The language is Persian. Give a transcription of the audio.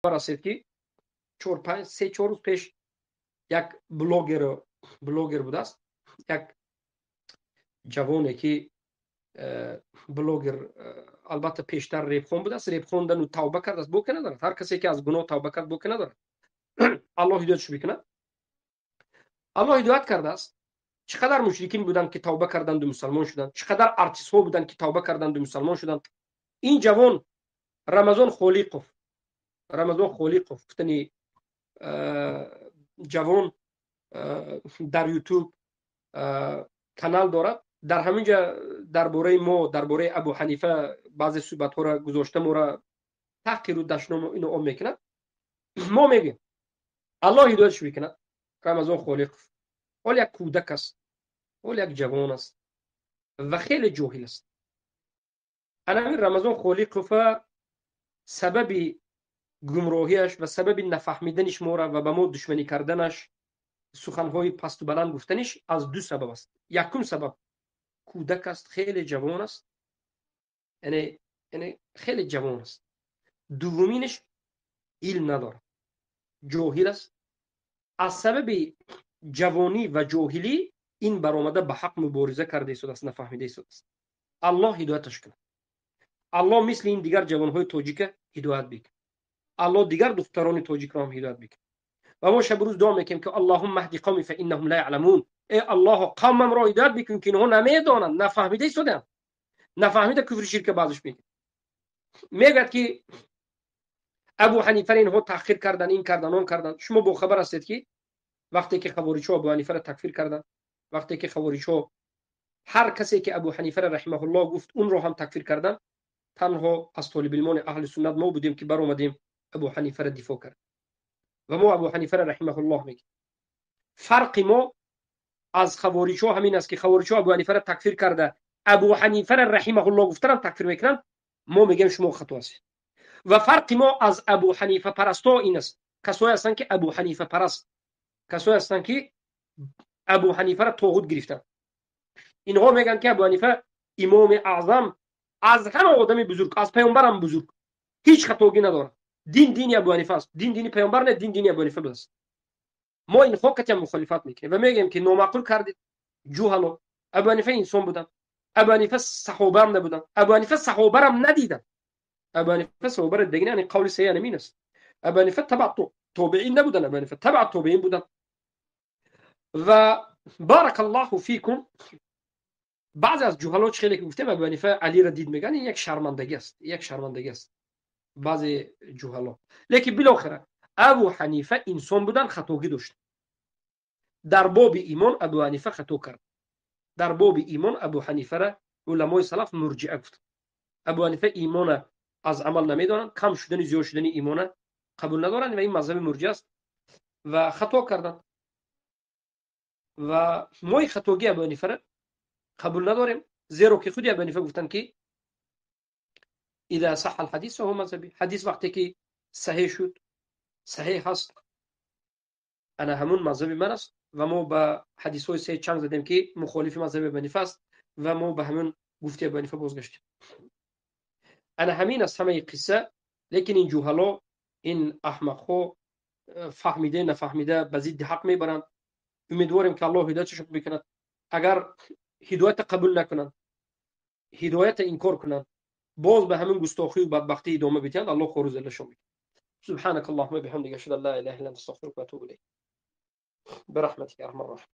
است که 3-4 روز پیش یک بلوگر بود است، یک جوانی که بلوگر البته پیشتر ریپ خون بود است، ریپ خوندن و توبه کرد است، بوک ندارد. هر کسی که از گناه توبه کرد بوک ندارد. الله هدایتش بکنه. الله هدایت کرده است. چقدر مشرکین بودند که توبه کردند و مسلمان شدند، چقدر ارتیست ها بودند که توبه کردند و مسلمان شدند. این جوان رمضان خلیقوف گفتنی جوان در یوتیوب کانال دارد. در همینجا درباره ابو حنیفه بعضی صحبت ها را گذاشته، ما را تحقیر و دشنام اینو عام میکنه. ما میگیم الله هدایتش میکنه. رمضان خلیقوف اول یک کودک است، اول یک جوان است و خیلی جاهل است. انا رمضان خلیقوف سبب گمراهیش و سبب نفهمیدنش ما را و به ما دشمنی کردنش، سخنهای پست و بلند گفتنش از دو سبب است. یکم سبب کودک است، خیلی جوان است، یعنی خیلی جوان است. دومینش علم نداره، جاهل است. از سبب جوانی و جاهلی این برآمده به حق مبارزه کرده است، نفهمیده است. الله هدایتش کنه. الله مثل این دیگر جوانهای تاجیک هدایت بکنه. الله دیگر دختران تاجیک را هم هدایت بکنه. و ما شب روز دعا میکنیم که اللهم اهد قومی فانهم لا يعلمون. ای الله قومم را هدایت بکن که اینها نمیدانند، نفهمیده است، نفهمیده کفر شرک بعضش میگه. میگه که ابو حنیفه اینها تأخیر کردن، این کردن اون کردن. شما با خبر هستید که وقتی که خوارج‌ها ابو حنیفه را تکفیر کردن، وقتی که خوارج‌ها هر کسی که ابو حنیفه رحمه الله گفت اون رو هم تکفیر کردن، تنها از طالب علمان اهل سنت ما بودیم که بر اومدیم ابو حنیفه را دفاع کرد و ما ابو حنیفه رحمه الله میگیم. فرق ما از خوارج‌ها همین است که خوارج‌ها ابو حنیفه را تکفیر کرده، ابو حنیفه رحمه الله گفتن تکفیر میکنن. ما میگیم شما خطا هستید. و فرق ما از ابو حنیفه پرستا این است، کسایی هستند که ابو حنیفه پرست، کسایی هستند که ابو حنیفه را طاغوت گرفتن. اینها میگن که ابو حنیفه امام اعظم، از همه آدم بزرگ، از پیامبرم بزرگ، هیچ خطاگی نداره. دین ابو حنیفه است، دین پیامبر نه، دین ابو حنیفه است. ما این خاکت هم مخالفت میکنیم و میگیم که نامعقول کردید. جوهلا ابو حنیفه انسان بودن، ابو حنیفه صحابه هم نبودن، ابو حنیفه صحابه هم ندیدن. ابو حنیفه صحابه را دیدن، یعنی قول صحیح نمین است. ابو حنیفه تبع تابعین نبودن، ابو حنیفه تبع تابعین بودن. و بارک الله فیکم. بعضی از جوهلا خیلی که گفتم ابو حنیفه علی را دید، میگن این یک شرمندگی است، بعضی جوهلا. لیکن بالاخره ابو حنیفه انسان بودن، خطاگی داشت. در باب ایمان ابو حنیفه خطا کرد. در باب ایمان ابو حنیفه را علمای سلف مرجئه گفت. ابو حنیفه ایمان از عمل نمیدونن، کم شدن زیاد شدن ایمان قبول ندارن و این مذهب مرجئه است و خطا کردن. و ما خطاگی ابو حنیفه را قبول نداریم، زیرا که خود ابو حنیفه گفتن که اذا صح الحديث فهو مذهبی. حدیث وقتی که صحیح شد، صحیح هست، انا همون مذهب من است. و ما به حدیث های صحیح چنگ زدیم که مخالف مذهب ابو حنیفه است و ما به همون گفته ابو حنیفه بازگشتیم. انا همین است همه قصه. لیکن این جوهلا، این احمق ها فهمیده نفهمیده به ضد حق میبرند. امیدواریم که الله هدایتش بکنه. اگر هدایت قبول نکنند، هدایت انکار کنند، باز به همین گستاخی و بدبختی ادامه بدهند، الله خیر ذلشون میکنه. سبحانك اللهم وبحمدك اشهد ان لا اله الا انت استغفرك واتوب اليك برحمتك يا ارحم الراحمين.